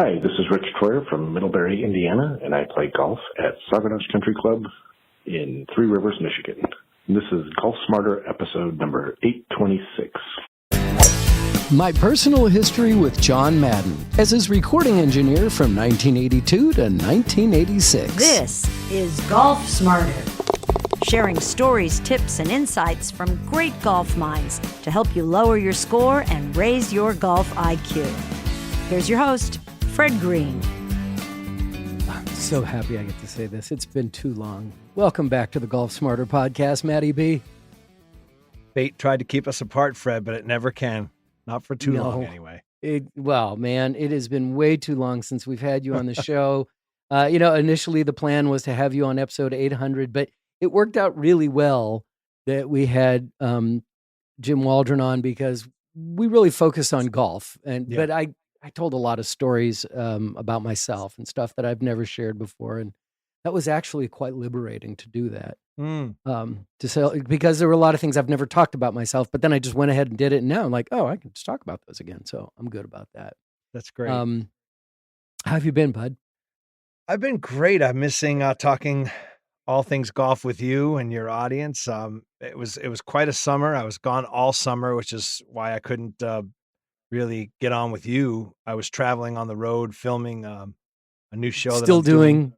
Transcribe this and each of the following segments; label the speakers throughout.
Speaker 1: Hi, this is Rich Troyer from Middlebury, Indiana, and I play golf at Saguenay Country Club in Three Rivers, Michigan. This is Golf Smarter episode number 826.
Speaker 2: My personal history with John Madden as his recording engineer from 1982 to 1986.
Speaker 3: This is Golf Smarter, sharing stories, tips, and insights from great golf minds to help you lower your score and raise your golf IQ. Here's your host, Fred Greene.
Speaker 2: I'm so happy I get to say this. It's been too long. Welcome back to the Golf Smarter Podcast, Matty B.
Speaker 4: Fate tried to keep us apart, Fred, but it never can. Not for too long, anyway.
Speaker 2: Well, man, it has been way too long since we've had you on the show. Initially the plan was to have you on episode 800, but it worked out really well that we had Jim Waldron on because we really focused on golf. But I told a lot of stories about myself and stuff that I've never shared before. And that was actually quite liberating to do that. To say, because there were a lot of things I've never talked about myself, but then I just went ahead and did it. And now I'm like, oh, I can just talk about those again. So I'm good about that.
Speaker 4: That's great.
Speaker 2: How have you been, bud?
Speaker 4: I've been great. I'm missing talking all things golf with you and your audience. It was quite a summer. I was gone all summer, which is why I couldn't really get on with you. I was traveling on the road, filming a new show.
Speaker 2: Still doing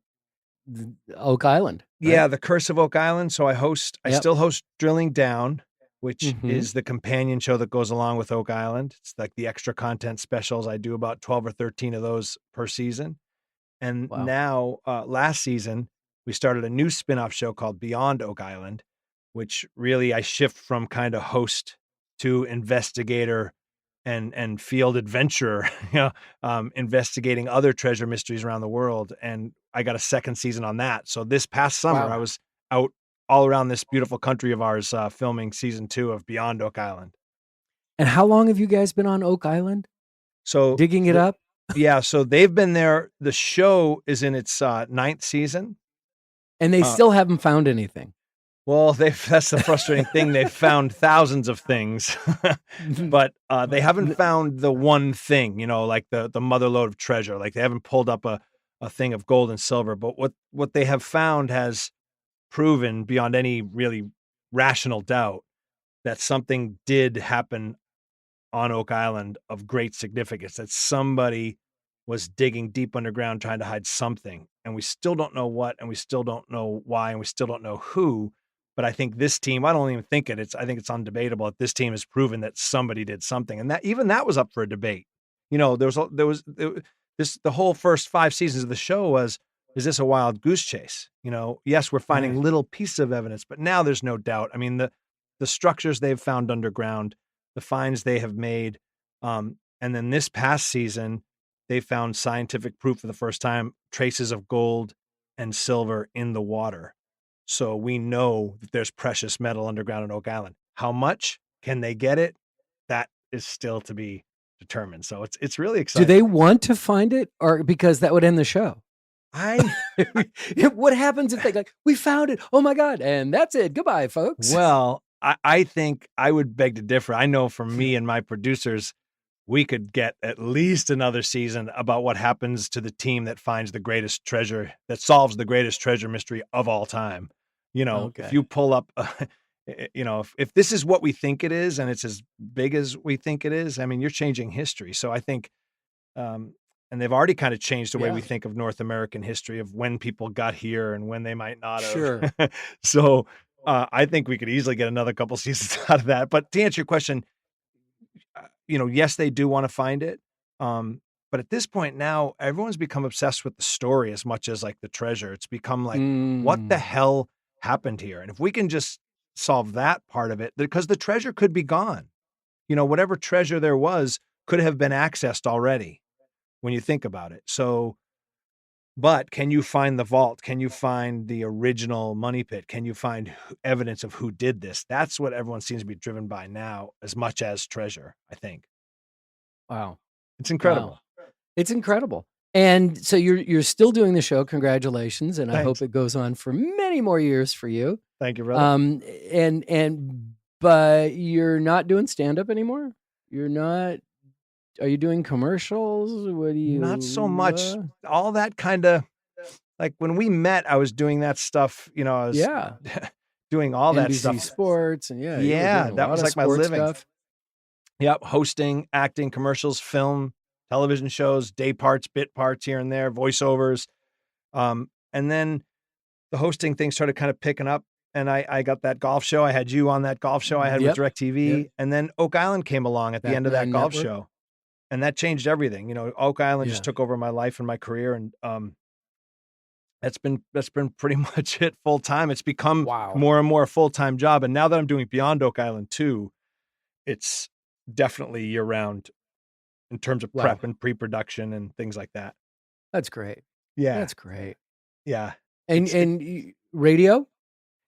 Speaker 2: Oak Island. Right?
Speaker 4: Yeah, The Curse of Oak Island. So I still host Drilling Down, which is the companion show that goes along with Oak Island. It's like the extra content specials. I do about 12 or 13 of those per season. And now, last season, we started a new spin-off show called Beyond Oak Island, which really I shift from kind of host to investigator and field adventurer, investigating other treasure mysteries around the world. And I got a second season on that. So this past summer, I was out all around this beautiful country of ours, filming season 2 of Beyond Oak Island.
Speaker 2: And how long have you guys been on Oak Island?
Speaker 4: So
Speaker 2: digging it up?
Speaker 4: Yeah. So they've been there. The show is in its 9th season.
Speaker 2: And they still haven't found anything.
Speaker 4: Well, that's the frustrating thing. They've found thousands of things, but they haven't found the one thing, like the mother lode of treasure. Like they haven't pulled up a thing of gold and silver. But what they have found has proven beyond any really rational doubt that something did happen on Oak Island of great significance, that somebody was digging deep underground trying to hide something. And we still don't know what, and we still don't know why, and we still don't know who. But I think this team, I don't even think it. I think it's undebatable that this team has proven that somebody did something, and that was up for a debate. The whole first 5 seasons of the show was, is this a wild goose chase? Yes, we're finding little pieces of evidence, but now there's no doubt. I mean, the structures they've found underground, the finds they have made, and then this past season, they found scientific proof for the first time, traces of gold and silver in the water. So we know that there's precious metal underground in Oak Island. How much can they get it? That is still to be determined. So it's really exciting.
Speaker 2: Do they want to find it, or because that would end the show? What happens if they we found it? Oh my God. And that's it. Goodbye, folks.
Speaker 4: Well, I think I would beg to differ. I know for me and my producers, we could get at least another season about what happens to the team that finds the greatest treasure, that solves the greatest treasure mystery of all time. If you pull up, if this is what we think it is, and it's as big as we think it is, I mean, you're changing history. So I think, and they've already kind of changed the way we think of North American history, of when people got here and when they might not have.
Speaker 2: Sure.
Speaker 4: So I think we could easily get another couple seasons out of that. But to answer your question, yes, they do want to find it. But at this point now, everyone's become obsessed with the story as much as like the treasure. It's become like, what the hell happened here? And if we can just solve that part of it, because the treasure could be gone. Whatever treasure there was could have been accessed already when you think about it. So, but can you find the vault? Can you find the original money pit? Can you find evidence of who did this? That's what everyone seems to be driven by now, as much as treasure, I think.
Speaker 2: Wow.
Speaker 4: It's incredible.
Speaker 2: Wow. It's incredible. And so you're still doing the show. Congratulations. And
Speaker 4: Thanks.
Speaker 2: I hope it goes on for many more years for you.
Speaker 4: Thank you, brother.
Speaker 2: But you're not doing stand-up anymore? You're not are you doing commercials? What do you?
Speaker 4: Not so much. All that kind of, like when we met, I was doing that stuff. I was doing all that
Speaker 2: NBC
Speaker 4: stuff.
Speaker 2: Sports and you were
Speaker 4: yeah,
Speaker 2: doing a
Speaker 4: that
Speaker 2: lot
Speaker 4: was
Speaker 2: of
Speaker 4: like my
Speaker 2: sports
Speaker 4: living.
Speaker 2: stuff.
Speaker 4: Yep, hosting, acting, commercials, film, television shows, day parts, bit parts here and there, voiceovers. And then the hosting thing started kind of picking up, and I got that golf show. I had you on that golf show I had with DirecTV, and then Oak Island came along at the end of that golf show, and that changed everything. Oak Island just took over my life and my career, and that's been pretty much it full time. It's become more and more a full time job, and now that I'm doing Beyond Oak Island too, it's definitely year round in terms of prep and pre-production and things like that.
Speaker 2: That's great.
Speaker 4: Yeah,
Speaker 2: that's great.
Speaker 4: Yeah,
Speaker 2: and radio.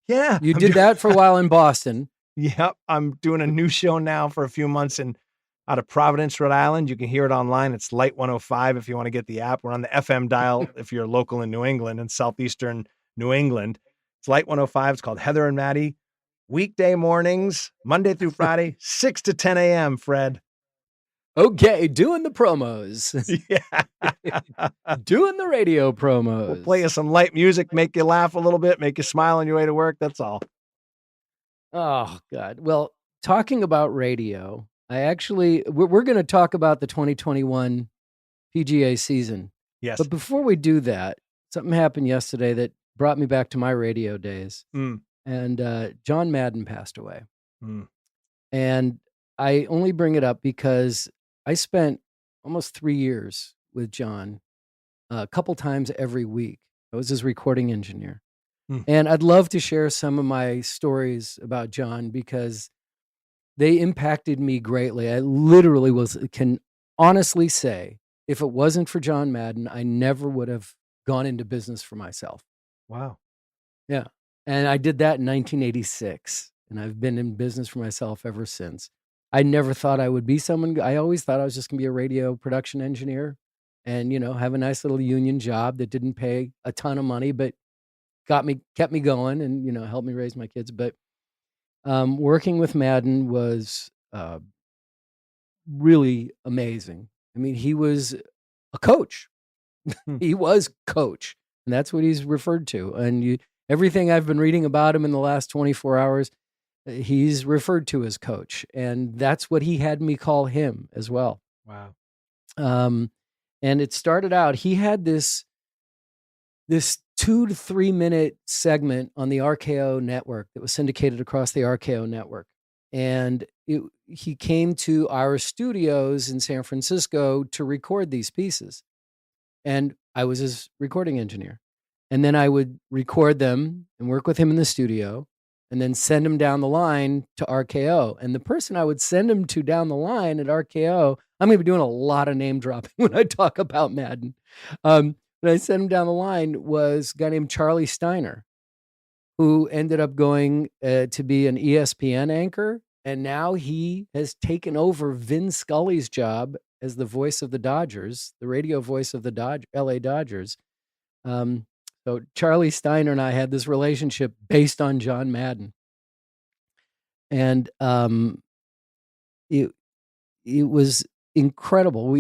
Speaker 4: Yeah,
Speaker 2: you did that for a while in Boston.
Speaker 4: Yep, I'm doing a new show now for a few months out of Providence, Rhode Island. You can hear it online. It's Light 105 if you want to get the app. We're on the FM dial if you're local in New England and southeastern New England. It's Light 105. It's called Heather and Matty. Weekday mornings, Monday through Friday, 6 to 10 a.m., Fred.
Speaker 2: Okay, doing the promos.
Speaker 4: Yeah.
Speaker 2: Doing the radio promos.
Speaker 4: We'll play you some light music, make you laugh a little bit, make you smile on your way to work. That's all.
Speaker 2: Oh, God. Well, talking about radio, we're going to talk about the 2021 PGA season.
Speaker 4: Yes.
Speaker 2: But before we do that, something happened yesterday that brought me back to my radio days. And John Madden passed away. And I only bring it up because I spent almost 3 years with John a couple times every week. I was his recording engineer. And I'd love to share some of my stories about John because they impacted me greatly. I literally can honestly say, if it wasn't for John Madden, I never would have gone into business for myself.
Speaker 4: Wow.
Speaker 2: Yeah. And I did that in 1986. And I've been in business for myself ever since. I never thought I would be someone. I always thought I was just going to be a radio production engineer and, have a nice little union job that didn't pay a ton of money, but kept me going and, helped me raise my kids. But working with Madden was really amazing. I mean, he was a coach. He was coach. And that's what he's referred to. And everything I've been reading about him in the last 24 hours, he's referred to as coach. And that's what he had me call him as well.
Speaker 4: Wow.
Speaker 2: And it started out, he had this 2 to 3 minute segment on the RKO network that was syndicated across the RKO network. And he came to our studios in San Francisco to record these pieces. And I was his recording engineer. And then I would record them and work with him in the studio and then send him down the line to RKO. And the person I would send him to down the line at RKO, I'm going to be doing a lot of name dropping when I talk about Madden. When I sent him down the line was a guy named Charlie Steiner, who ended up going to be an ESPN anchor. And now he has taken over Vin Scully's job as the voice of the Dodgers, the radio voice of the LA Dodgers. So Charlie Steiner and I had this relationship based on John Madden. And it was incredible.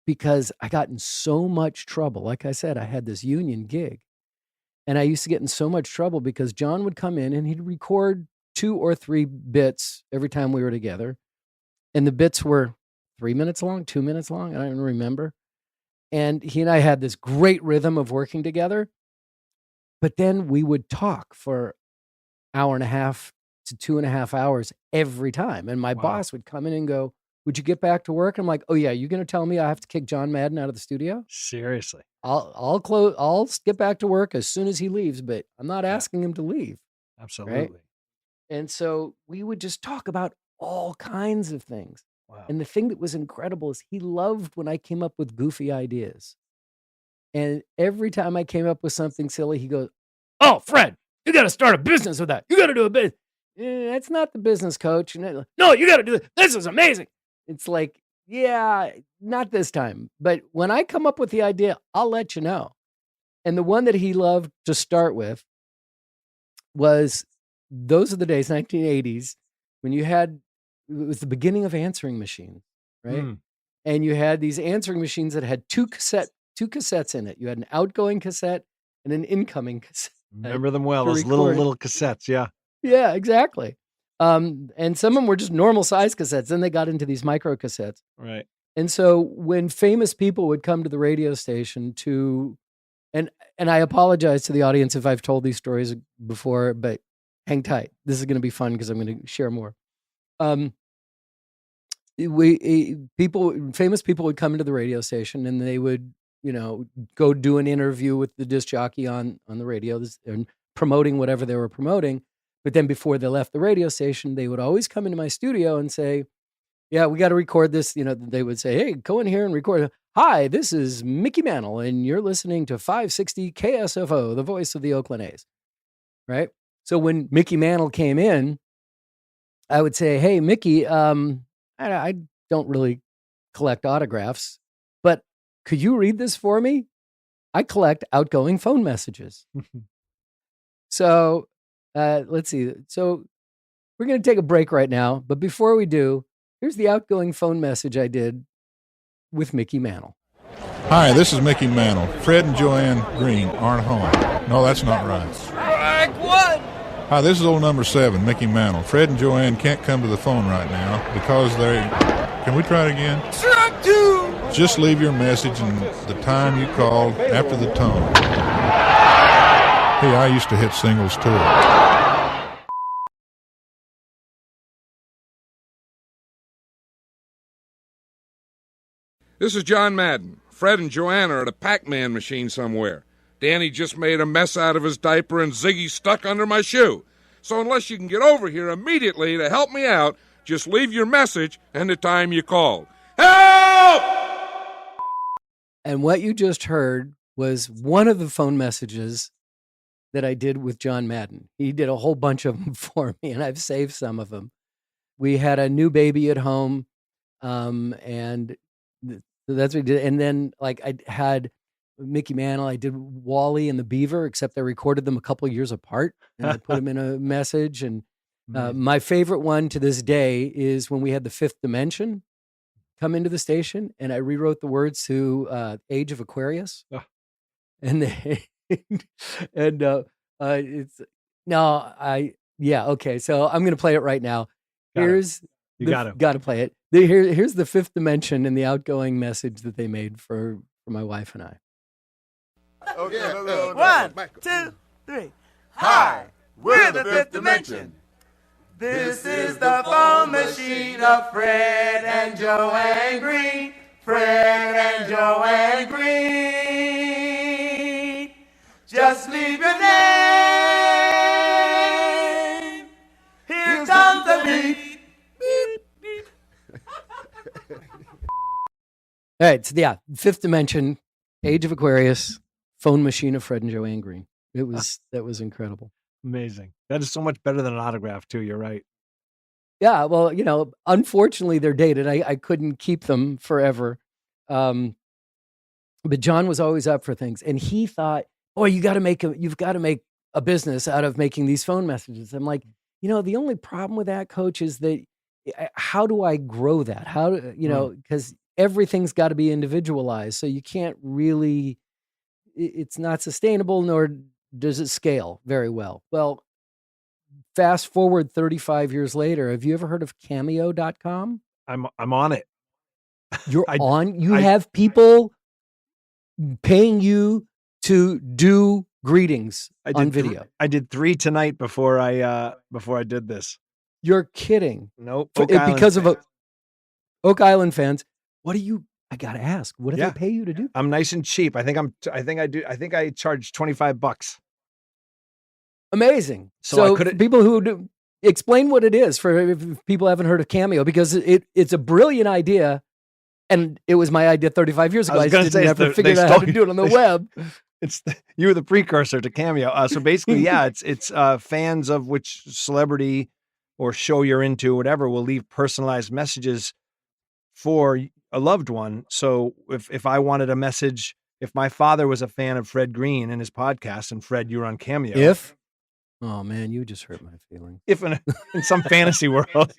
Speaker 2: Because I got in so much trouble. Like I said, I had this union gig. And I used to get in so much trouble because John would come in and he'd record 2 or 3 bits every time we were together. And the bits were 3 minutes long, 2 minutes long. I don't even remember. And he and I had this great rhythm of working together. But then we would talk for 1.5 to 2.5 hours every time. And my boss would come in and go, "Would you get back to work?" I'm like, "Oh yeah, you're going to tell me I have to kick John Madden out of the studio?"
Speaker 4: Seriously.
Speaker 2: I'll get back to work as soon as he leaves, but I'm not asking him to leave.
Speaker 4: Absolutely.
Speaker 2: Right? And so we would just talk about all kinds of things.
Speaker 4: Wow.
Speaker 2: And the thing that was incredible is he loved when I came up with goofy ideas. And every time I came up with something silly, he goes, "Oh, Fred, you got to start a business with that. You got to do a business." That's not the business, coach. No, you got to do this. This is amazing. It's like, yeah, not this time. But when I come up with the idea, I'll let you know. And the one that he loved to start with was, those are the days, 1980s, when it was the beginning of answering machines, right? and you had these answering machines that had two cassettes in it. You had an outgoing cassette and an incoming cassette.
Speaker 4: Remember them well,
Speaker 2: to
Speaker 4: those
Speaker 2: record.
Speaker 4: little cassettes. Yeah.
Speaker 2: Yeah, exactly. And some of them were just normal size cassettes. Then they got into these micro cassettes.
Speaker 4: Right.
Speaker 2: And so when famous people would come to the radio station and I apologize to the audience if I've told these stories before, but hang tight. This is going to be fun because I'm going to share more. Famous people would come into the radio station and they would, go do an interview with the disc jockey on the radio and promoting whatever they were promoting. But then before they left the radio station, they would always come into my studio and say, yeah, we got to record this. They would say, hey, go in here and record. Hi, this is Mickey Mantle, and you're listening to 560 KSFO, the voice of the Oakland A's. Right? So when Mickey Mantle came in, I would say, hey, Mickey, I don't really collect autographs, but could you read this for me? I collect outgoing phone messages. So let's see. So we're going to take a break right now. But before we do, here's the outgoing phone message I did with Mickey Mantle.
Speaker 5: Hi, this is Mickey Mantle. Fred and Joanne Greene aren't home. No, that's not right.
Speaker 6: Strike one!
Speaker 5: Hi, this is old number 7, Mickey Mantle. Fred and Joanne can't come to the phone right now because they... Can we try it again?
Speaker 6: Strike two!
Speaker 5: Just leave your message and the time you called after the tone. Hey, I used to hit singles too.
Speaker 7: This is John Madden. Fred and Joanne are at a Pac-Man machine somewhere. Danny just made a mess out of his diaper and Ziggy's stuck under my shoe. So unless you can get over here immediately to help me out, just leave your message and the time you called. Help!
Speaker 2: And what you just heard was one of the phone messages that I did with John Madden. He did a whole bunch of them for me, and I've saved some of them. We had a new baby at home, and that's what we did. And then, like, I had Mickey Mantle, I did Wally and the Beaver, except I recorded them a couple of years apart, and I put them in a message. And my favorite one to this day is when we had the Fifth Dimension come into the station, and I rewrote the words to Age of Aquarius.
Speaker 4: Oh.
Speaker 2: And they, okay. So I'm going to play it right now. Here's got to play it. Here's the Fifth Dimension and the outgoing message that they made for my wife and I.
Speaker 6: Okay, 1, 2, 3. Hi, we're the Fifth Dimension. This is the phone machine of Fred and Joanne Greene. Fred and Joanne Greene. Just leave your name. Here comes the beep. Beep, beep.
Speaker 2: All right, so yeah, Fifth Dimension, Age of Aquarius, phone machine of Fred and Joanne Greene. That was incredible.
Speaker 4: Amazing. That is so much better than an autograph too. You're right.
Speaker 2: Yeah, well, unfortunately they're dated. I couldn't keep them forever. But John was always up for things, and he thought, "Oh, you've got to make a business out of making these phone messages." I'm like, the only problem with that, Coach, is that how do I grow that? How do because everything's got to be individualized, so you can't really. It's not sustainable, nor does it scale very well. Well, fast forward 35 years later, have you ever heard of Cameo.com?
Speaker 4: I'm on it.
Speaker 2: You're on? You have people paying you to do greetings on video.
Speaker 4: I did 3 tonight before I did this.
Speaker 2: You're kidding.
Speaker 4: Nope.
Speaker 2: Because of Oak Island fans. What do you? I gotta ask. What do they pay you to do?
Speaker 4: I'm nice and cheap. I think I charge $25.
Speaker 2: Amazing. So people who do, explain what it is for if people haven't heard of Cameo, because it's a brilliant idea, and it was my idea 35 years ago. I just didn't ever figure out how to do it on the web.
Speaker 4: You were the precursor to Cameo. So basically, it's fans of which celebrity or show you're into, whatever, will leave personalized messages for a loved one. So if I wanted a message, if my father was a fan of Fred Greene and his podcast, and Fred, you were on Cameo.
Speaker 2: Oh man, you just hurt my feelings.
Speaker 4: If in some fantasy world,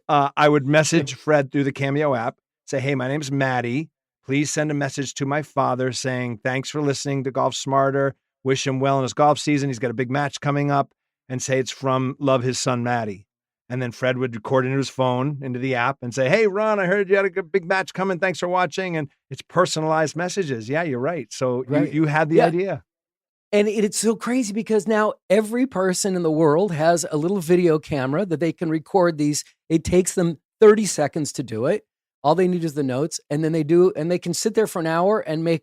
Speaker 4: I would message Fred through the Cameo app, say, "Hey, my name's Matty. Please send a message to my father saying thanks for listening to Golf Smarter. Wish him well in his golf season. He's got a big match coming up," and say it's from Love His Son Matty. And then Fred would record into his phone, into the app, and say, "Hey, Ron, I heard you had a big match coming. Thanks for watching." And it's personalized messages. Yeah, you're right. So you had the idea.
Speaker 2: And it's so crazy because now every person in the world has a little video camera that they can record these. It takes them 30 seconds to do it. All they need is the notes. And then they can sit there for an hour and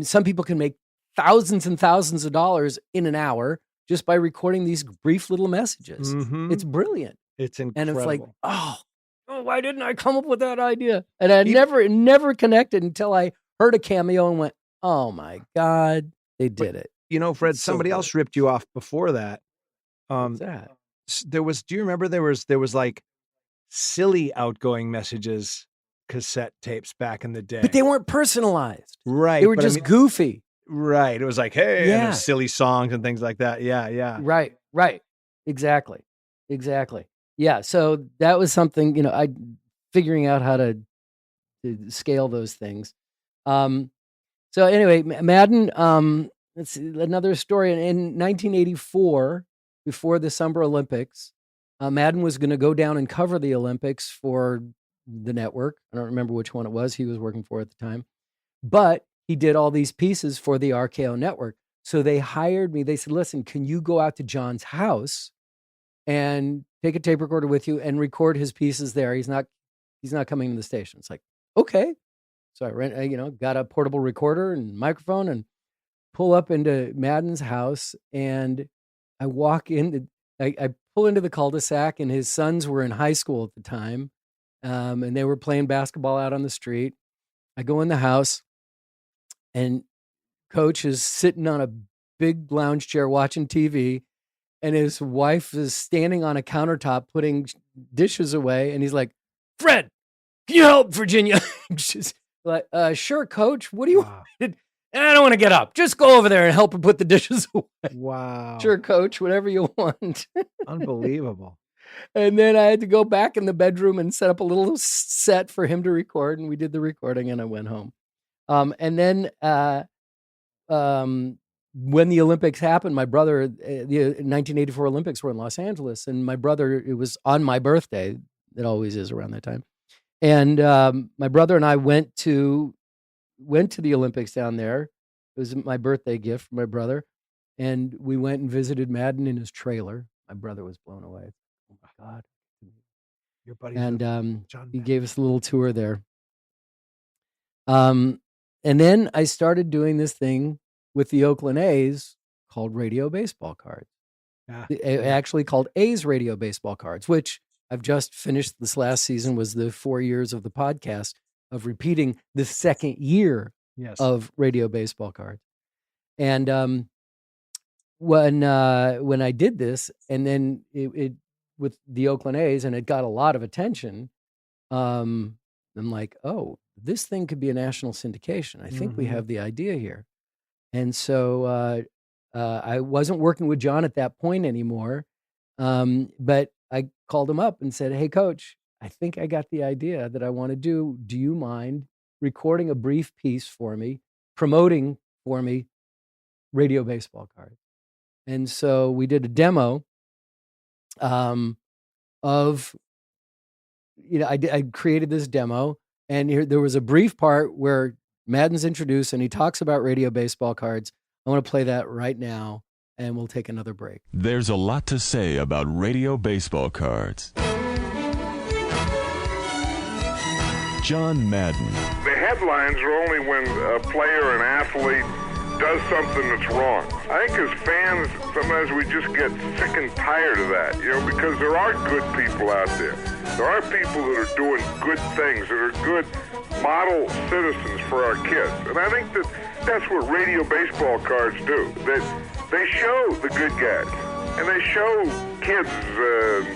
Speaker 2: some people can make thousands and thousands of dollars in an hour just by recording these brief little messages.
Speaker 4: Mm-hmm.
Speaker 2: It's brilliant.
Speaker 4: It's incredible.
Speaker 2: And it's like, oh, why didn't I come up with that idea? And I never connected until I heard a Cameo and went, oh my God, they did it.
Speaker 4: You know, Fred, somebody else ripped you off before that.
Speaker 2: What's that?
Speaker 4: Do you remember there was like silly outgoing messages, cassette tapes back in the day?
Speaker 2: But they weren't personalized.
Speaker 4: Right.
Speaker 2: They were just goofy.
Speaker 4: Right. It was like, hey, and there's silly songs and things like that. Yeah.
Speaker 2: Right. Exactly. Yeah. So that was something, figuring out how to scale those things. So anyway, Madden, let's see, another story. In 1984, before the Summer Olympics, Madden was going to go down and cover the Olympics for the network. I don't remember which one it was he was working for at the time. But he did all these pieces for the RKO network. So they hired me. They said, listen, can you go out to John's house and take a tape recorder with you and record his pieces there? He's not coming to the station. It's like, okay. So I got a portable recorder and microphone and pull up into Madden's house, and I walk in. I pull into the cul-de-sac, and his sons were in high school at the time, and they were playing basketball out on the street. I go in the house, and Coach is sitting on a big lounge chair watching TV, and his wife is standing on a countertop putting dishes away, and he's like, "Fred, can you help Virginia?" She's like, "Sure, Coach. What do you want?" I don't want to get up. Just go over there and help her put the dishes away.
Speaker 4: Wow.
Speaker 2: Sure, Coach, whatever you want.
Speaker 4: Unbelievable.
Speaker 2: And then I had to go back in the bedroom and set up a little set for him to record. And we did the recording, and I went home. And then when the Olympics happened, my brother, the 1984 Olympics were in Los Angeles. And my brother, it was on my birthday. It always is around that time. And my brother and I went to the Olympics down there. It was my birthday gift from my brother. And we went and visited Madden in his trailer. My brother was blown away. Oh my God.
Speaker 4: Your buddy.
Speaker 2: And
Speaker 4: John
Speaker 2: he
Speaker 4: Madden.
Speaker 2: gave us a little tour there. And then I started doing this thing with the Oakland A's called Radio Baseball Cards. Actually called A's Radio Baseball Cards, which I've just finished. This last season was the 4 years of the podcast of repeating the second year of Radio Baseball Cards. And when I did this, and then it with the Oakland A's, and it got a lot of attention, I'm like, oh, this thing could be a national syndication. I think we have the idea here. And so I wasn't working with John at that point anymore, but I called him up and said, hey, Coach, I think I got the idea that I want to do. Do you mind recording a brief piece for me, promoting for me Radio Baseball Cards? And so we did a demo of, I created this demo, and there was a brief part where Madden's introduced and he talks about Radio Baseball Cards. I want to play that right now, and we'll take another break.
Speaker 8: There's a lot to say about Radio Baseball Cards. John Madden.
Speaker 7: The headlines are only when a player, an athlete, does something that's wrong. I think as fans, sometimes we just get sick and tired of that, because there are good people out there. There are people that are doing good things, that are good model citizens for our kids. And I think that's what Radio Baseball Cards do. They show the good guys, and they show kids,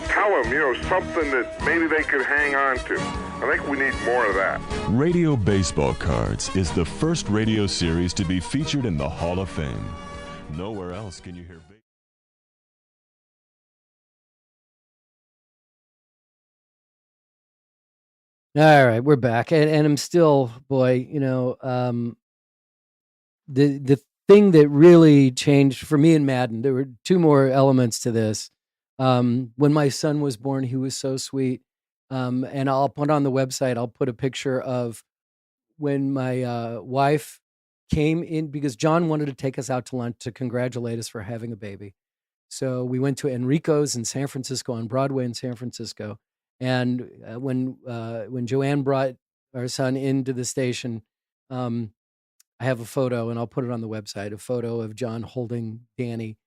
Speaker 7: tell them, something that maybe they could hang on to. I think we need more of that.
Speaker 8: Radio Baseball Cards is the first radio series to be featured in the Hall of Fame. Nowhere else can you hear big.
Speaker 2: All right, we're back, and I'm still, boy, the thing that really changed for me and Madden. There were two more elements to this. When my son was born, he was so sweet, and I'll put on the website. I'll put a picture of when my wife came in because John wanted to take us out to lunch to congratulate us for having a baby. So we went to Enrico's in San Francisco, on Broadway in San Francisco. And when Joanne brought our son into the station, I have a photo, and I'll put it on the website, a photo of John holding Danny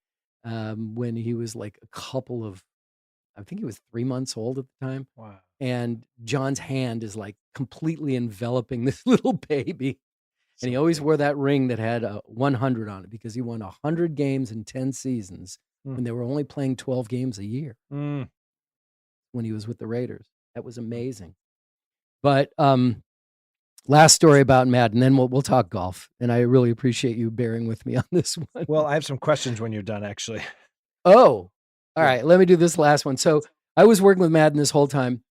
Speaker 2: when he was like I think he was 3 months old at the time.
Speaker 4: Wow.
Speaker 2: And John's hand is like completely enveloping this little baby. And he always wore that ring that had 100 on it because he won 100 games in 10 seasons when they were only playing 12 games a year. When he was with the Raiders. That was amazing. But last story about Madden, then we'll talk golf. And I really appreciate you bearing with me on this one.
Speaker 4: Well, I have some questions when you're done, actually.
Speaker 2: Oh, all right. Let me do this last one. So I was working with Madden this whole time,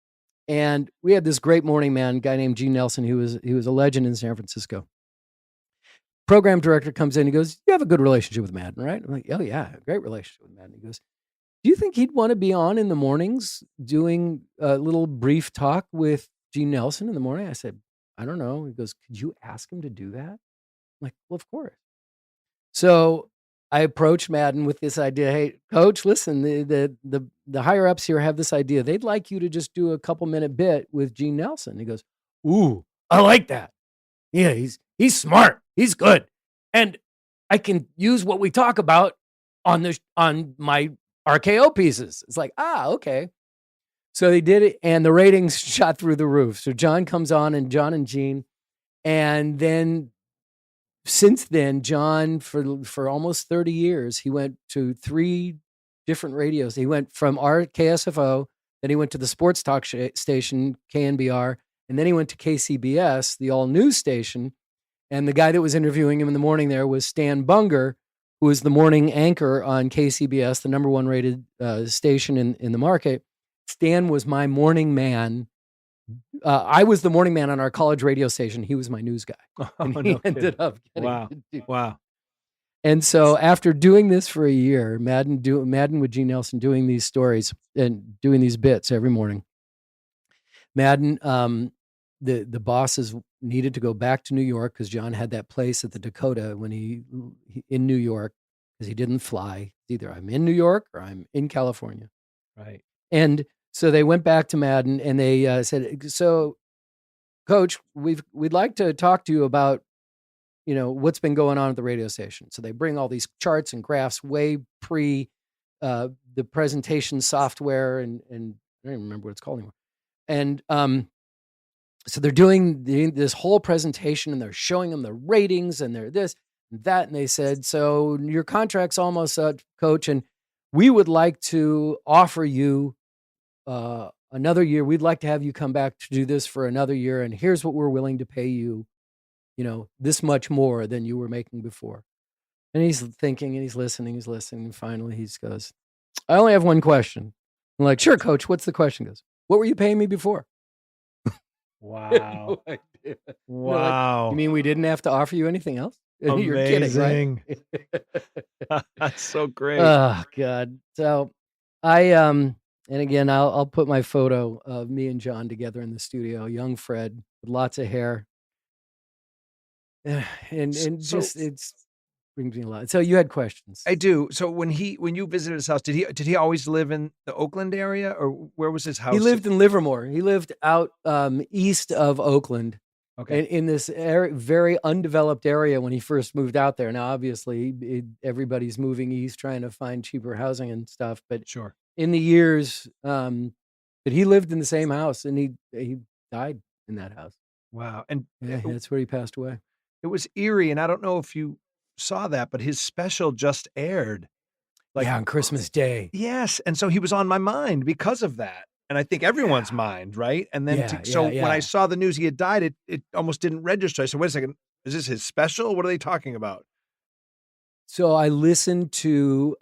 Speaker 2: and we had this great morning man, guy named Gene Nelson, he was a legend in San Francisco. Program director comes in, he goes, "You have a good relationship with Madden, right?" I'm like, "Oh yeah, great relationship with Madden." He goes, "Do you think he'd want to be on in the mornings doing a little brief talk with Gene Nelson in the morning?" I said, "I don't know." He goes, "Could you ask him to do that?" I'm like, "Well, of course." So I approached Madden with this idea. "Hey, Coach, listen, the higher ups here have this idea. They'd like you to just do a couple minute bit with Gene Nelson." He goes, "Ooh, I like that. Yeah, he's smart. He's good. And I can use what we talk about on my RKO pieces." It's like, okay. So they did it, and the ratings shot through the roof. So John comes on, and John and Gene, and then since then, John, for almost 30 years, he went to 3 different radios. He went from KSFO, then he went to the sports talk station, KNBR, and then he went to KCBS, the all-news station. And the guy that was interviewing him in the morning there was Stan Bunger, who was the morning anchor on KCBS, the number 1 rated station in the market. Stan was my morning man. I was the morning man on our college radio station. He was my news guy. And he ended up getting to do.
Speaker 4: Wow.
Speaker 2: And so after doing this for a year, Madden with Gene Nelson, doing these stories and doing these bits every morning, Madden, the bosses needed to go back to New York because John had that place at the Dakota when he in New York because he didn't fly. Either I'm in New York or I'm in California.
Speaker 4: Right.
Speaker 2: And so they went back to Madden and they said, "So, Coach, we'd like to talk to you about, what's been going on at the radio station." So they bring all these charts and graphs way pre the presentation software and I don't even remember what it's called anymore. And so they're doing this whole presentation and they're showing them the ratings and they're this and that. And they said, "So your contract's almost up, Coach, and we would like to offer you another year. We'd like to have you come back to do this for another year. And here's what we're willing to pay you, this much more than you were making before." And he's thinking and he's listening. And finally he goes, "I only have one question." I'm like, "Sure, Coach. What's the question?" He goes, "What were you paying me before?"
Speaker 4: Wow.
Speaker 2: No idea.
Speaker 4: Wow.
Speaker 2: Like, "You mean we didn't have to offer you anything else?"
Speaker 4: Amazing.
Speaker 2: You're kidding, right?
Speaker 4: That's so great.
Speaker 2: Oh God. So I and again I'll put my photo of me and John together in the studio, young Fred with lots of hair. And just it's brings me a lot. So you had questions.
Speaker 4: I do. So when you visited his house, did he always live in the Oakland area, or where was his house?
Speaker 2: He lived in Livermore. He lived out east of Oakland.
Speaker 4: Okay.
Speaker 2: In this very undeveloped area when he first moved out there. Now, obviously, everybody's moving east, trying to find cheaper housing and stuff. But
Speaker 4: sure,
Speaker 2: in the years that he lived in the same house, and he died in that house.
Speaker 4: Wow. And
Speaker 2: that's where he passed away.
Speaker 4: It was eerie, and I don't know if you saw that, but his special just aired.
Speaker 2: On Christmas Day.
Speaker 4: Yes, and so he was on my mind because of that. And I think everyone's mind, right? And then, when I saw the news he had died, it almost didn't register. I said, "Wait a second, is this his special? What are they talking about?"
Speaker 2: So I listened to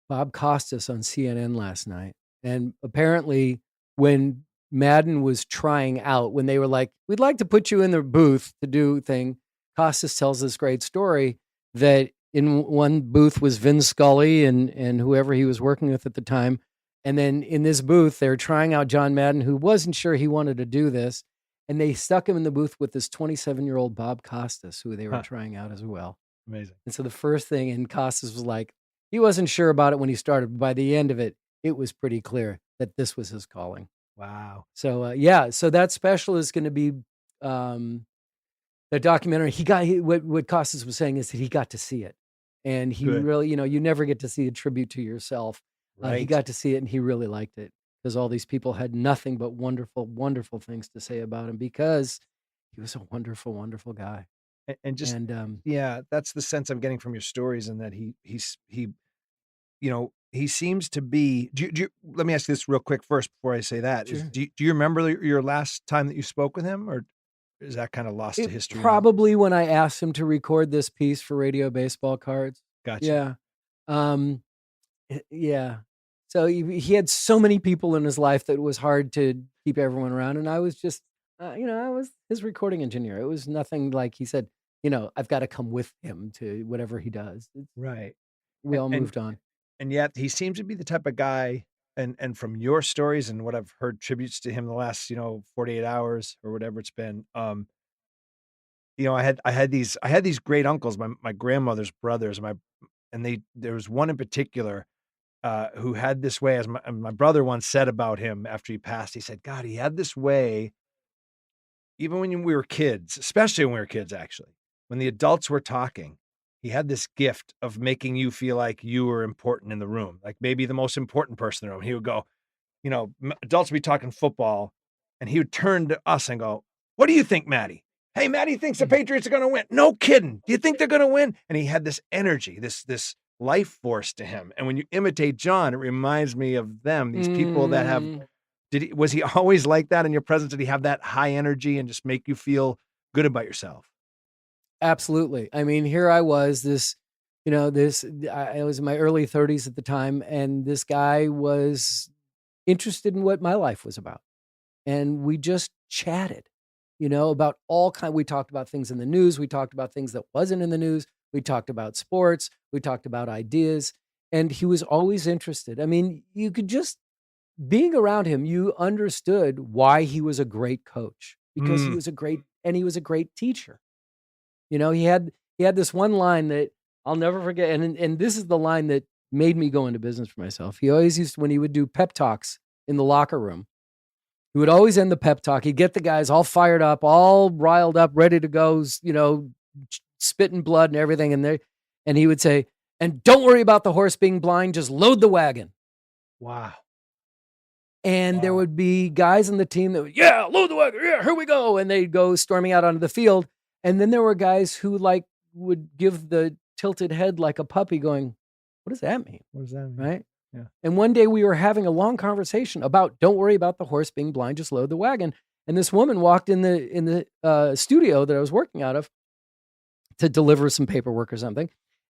Speaker 2: Bob Costas on CNN last night. And apparently when Madden was trying out, when they were like, we'd like to put you in the booth to do thing, Costas tells this great story that in one booth was Vin Scully and whoever he was working with at the time. And then in this booth, they're trying out John Madden, who wasn't sure he wanted to do this. And they stuck him in the booth with this 27-year-old Bob Costas, who they were trying out as well.
Speaker 4: Amazing.
Speaker 2: And so the first thing, and Costas was like, he wasn't sure about it when he started, but by the end of it, it was pretty clear that this was his calling.
Speaker 4: Wow.
Speaker 2: So so that special is going to be the documentary. What Costas was saying is that he got to see it, and he really, you never get to see a tribute to yourself. He got to see it, and he really liked it because all these people had nothing but wonderful, wonderful things to say about him because he was a wonderful, wonderful guy.
Speaker 4: And that's the sense I'm getting from your stories, and that he seems to be. Let me ask you this real quick first before I say that.
Speaker 2: Sure.
Speaker 4: Do you remember your last time that you spoke with him, or is that kind of lost to history?
Speaker 2: Probably when I asked him to record this piece for Radio Baseball Cards.
Speaker 4: Gotcha.
Speaker 2: Yeah. So he had so many people in his life that it was hard to keep everyone around, and I was just, I was his recording engineer. It was nothing like he said. I've got to come with him to whatever he does.
Speaker 4: Right.
Speaker 2: We all moved on.
Speaker 4: And yet he seems to be the type of guy, and from your stories and what I've heard tributes to him the last, 48 hours or whatever it's been. I had these great uncles, my grandmother's brothers, there was one in particular who had this way, as my brother once said about him after he passed. He said, God, he had this way, even when we were kids, especially when we were kids, actually. When the adults were talking, he had this gift of making you feel like you were important in the room, like maybe the most important person in the room. He would go, adults would be talking football, and he would turn to us and go, what do you think, Matty? Hey, Matty thinks the Patriots are going to win. No kidding. Do you think they're going to win? And he had this energy, this life force to him. And when you imitate John, it reminds me of them, these people that have, was he always like that in your presence? Did he have that high energy and just make you feel good about yourself?
Speaker 2: Absolutely. I mean, here I was, I was in my early 30s at the time, and this guy was interested in what my life was about. And we just chatted, about we talked about things in the news. We talked about things that wasn't in the news. We talked about sports. We talked about ideas, and he was always interested. I mean, you could just, being around him, you understood why he was a great coach, because he was a great teacher. He had this one line that I'll never forget. And this is the line that made me go into business for myself. He always used to, when he would do pep talks in the locker room, he would always end the pep talk. He'd get the guys all fired up, all riled up, ready to go, spitting blood and everything. And he would say, and don't worry about the horse being blind, just load the wagon.
Speaker 4: Wow.
Speaker 2: And there would be guys on the team that would, load the wagon. Yeah, here we go. And they'd go storming out onto the field. And then there were guys who would give the tilted head like a puppy going, what does that mean?
Speaker 4: What does that mean?
Speaker 2: Right?
Speaker 4: Yeah.
Speaker 2: And one day we were having a long conversation about, don't worry about the horse being blind, just load the wagon. And this woman walked in the studio that I was working out of to deliver some paperwork or something.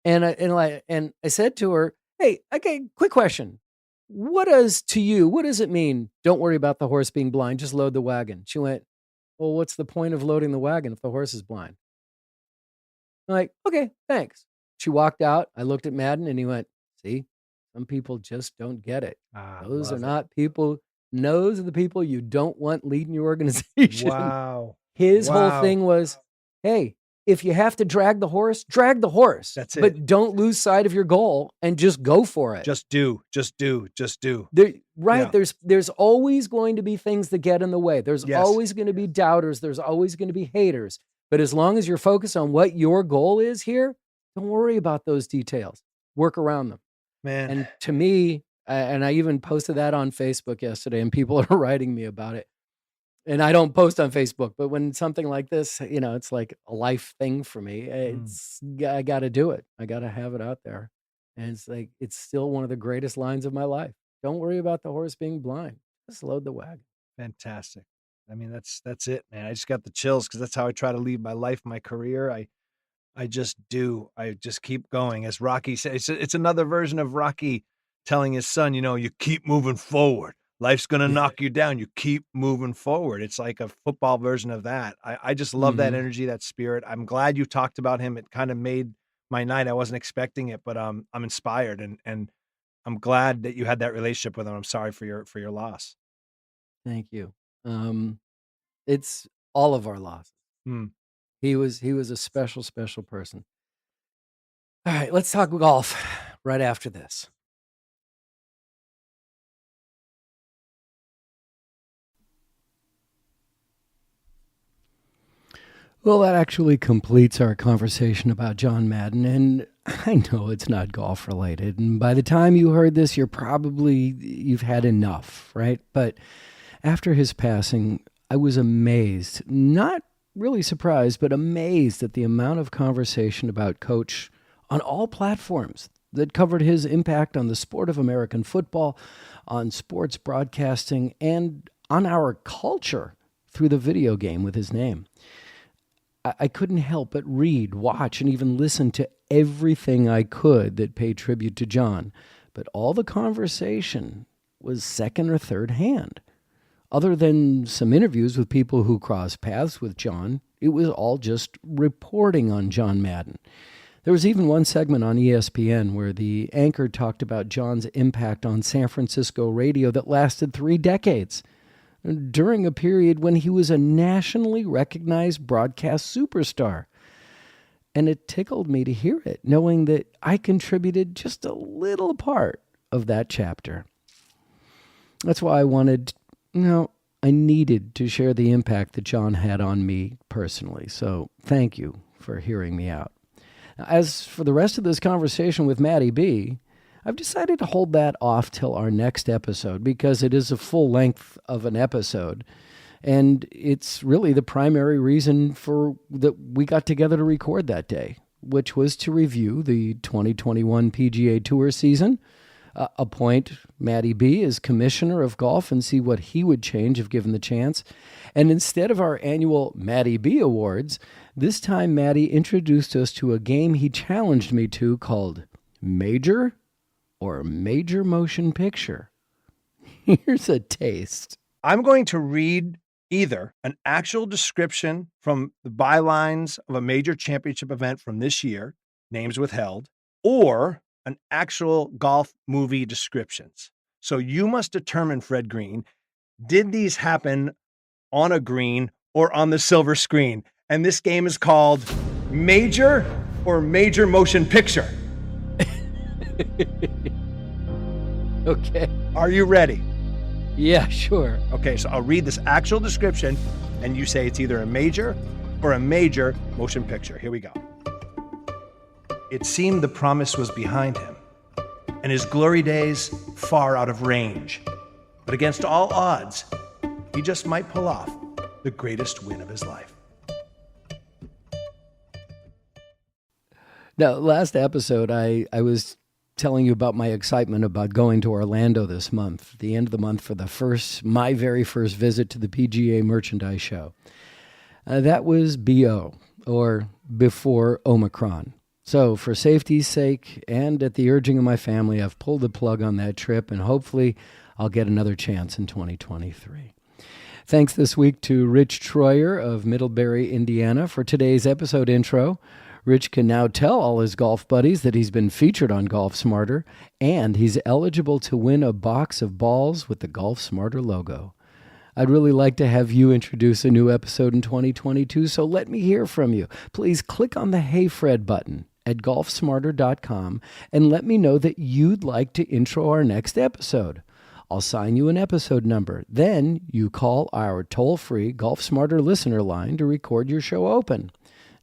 Speaker 2: And I said to her, hey, okay, quick question. What does it mean? Don't worry about the horse being blind, just load the wagon. She went, well, what's the point of loading the wagon if the horse is blind? I'm like, okay, thanks. She walked out. I looked at Madden and he went, see, some people just don't get it. Those are not people. Those are the people you don't want leading your organization.
Speaker 4: Wow.
Speaker 2: His whole thing was, hey, if you have to drag the horse, drag the horse.
Speaker 4: That's it.
Speaker 2: But don't lose sight of your goal and just go for it.
Speaker 4: Just do.
Speaker 2: Right. Yeah. There's always going to be things that get in the way. There's always going to be doubters. There's always going to be haters. But as long as you're focused on what your goal is here, don't worry about those details. Work around them.
Speaker 4: Man.
Speaker 2: And to me, and I even posted that on Facebook yesterday, and people are writing me about it. And I don't post on Facebook, but when something like this, it's like a life thing for me. I got to do it. I got to have it out there. And it's still one of the greatest lines of my life. Don't worry about the horse being blind. Just load the wagon.
Speaker 4: Fantastic. I mean, that's it, man. I just got the chills because that's how I try to lead my life, my career. I just do. I just keep going. As Rocky said, it's another version of Rocky telling his son, you keep moving forward. Life's going to knock you down. You keep moving forward. It's like a football version of that. I just love that energy, that spirit. I'm glad you talked about him. It kind of made my night. I wasn't expecting it, but I'm inspired and I'm glad that you had that relationship with him. I'm sorry for your loss.
Speaker 2: Thank you. It's all of our losses. He was a special, special person. All right, let's talk golf right after this. Well, that actually completes our conversation about John Madden, and I know it's not golf related, and by the time you heard this, you've had enough, right? But after his passing, I was amazed, not really surprised, but amazed at the amount of conversation about Coach on all platforms that covered his impact on the sport of American football, on sports broadcasting, and on our culture through the video game with his name. I couldn't help but read, watch, and even listen to everything I could that paid tribute to John, but all the conversation was second or third hand. Other than some interviews with people who crossed paths with John, it was all just reporting on John Madden. There was even one segment on ESPN where the anchor talked about John's impact on San Francisco radio that lasted 3 decades, during a period when he was a nationally recognized broadcast superstar. And it tickled me to hear it, knowing that I contributed just a little part of that chapter. That's why I needed to share the impact that John had on me personally. So thank you for hearing me out. As for the rest of this conversation with Matty B, I've decided to hold that off till our next episode because it is a full length of an episode. And it's really the primary reason for that we got together to record that day, which was to review the 2021 PGA Tour season, appoint Matty B as commissioner of golf and see what he would change if given the chance. And instead of our annual Matty B Awards, this time Matty introduced us to a game he challenged me to called Major or Major Motion Picture. Here's a taste.
Speaker 4: I'm going to read either an actual description from the bylines of a major championship event from this year, names withheld, or an actual golf movie descriptions. So you must determine, Fred Greene, did these happen on a green or on the silver screen? And this game is called Major or Major Motion Picture.
Speaker 2: Okay.
Speaker 4: Are you ready?
Speaker 2: Yeah, sure.
Speaker 4: Okay, so I'll read this actual description, and you say it's either a major or a major motion picture. Here we go. It seemed the promise was behind him, and his glory days far out of range. But against all odds, he just might pull off the greatest win of his life.
Speaker 2: Now, last episode, I was telling you about my excitement about going to Orlando this month, the end of the month, for my very first visit to the PGA Merchandise Show. That was BO, or before Omicron. So for safety's sake and at the urging of my family, I've pulled the plug on that trip, and hopefully I'll get another chance in 2023. Thanks this week to Rich Troyer of Middlebury, Indiana, for today's episode intro. Rich can now tell all his golf buddies that he's been featured on Golf Smarter, and he's eligible to win a box of balls with the Golf Smarter logo. I'd really like to have you introduce a new episode in 2022, so let me hear from you. Please click on the Hey Fred button at GolfSmarter.com and let me know that you'd like to intro our next episode. I'll sign you an episode number. Then you call our toll-free Golf Smarter listener line to record your show open.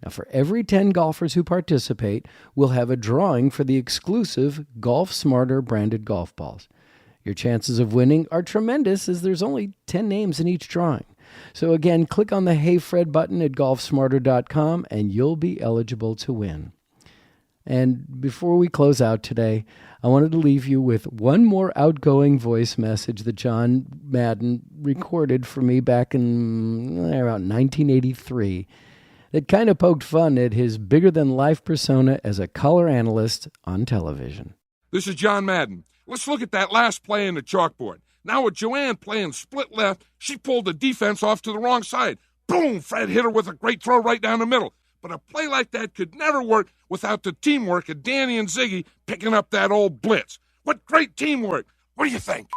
Speaker 2: Now, for every 10 golfers who participate, we'll have a drawing for the exclusive Golf Smarter branded golf balls. Your chances of winning are tremendous as there's only 10 names in each drawing. So again, click on the Hey Fred button at GolfSmarter.com and you'll be eligible to win. And before we close out today, I wanted to leave you with one more outgoing voice message that John Madden recorded for me back in around 1983. that kind of poked fun at his bigger-than-life persona as a color analyst on television.
Speaker 7: This is John Madden. Let's look at that last play in the chalkboard. Now with Joanne playing split left, she pulled the defense off to the wrong side. Boom! Fred hit her with a great throw right down the middle. But a play like that could never work without the teamwork of Danny and Ziggy picking up that old blitz. What great teamwork! What do you think?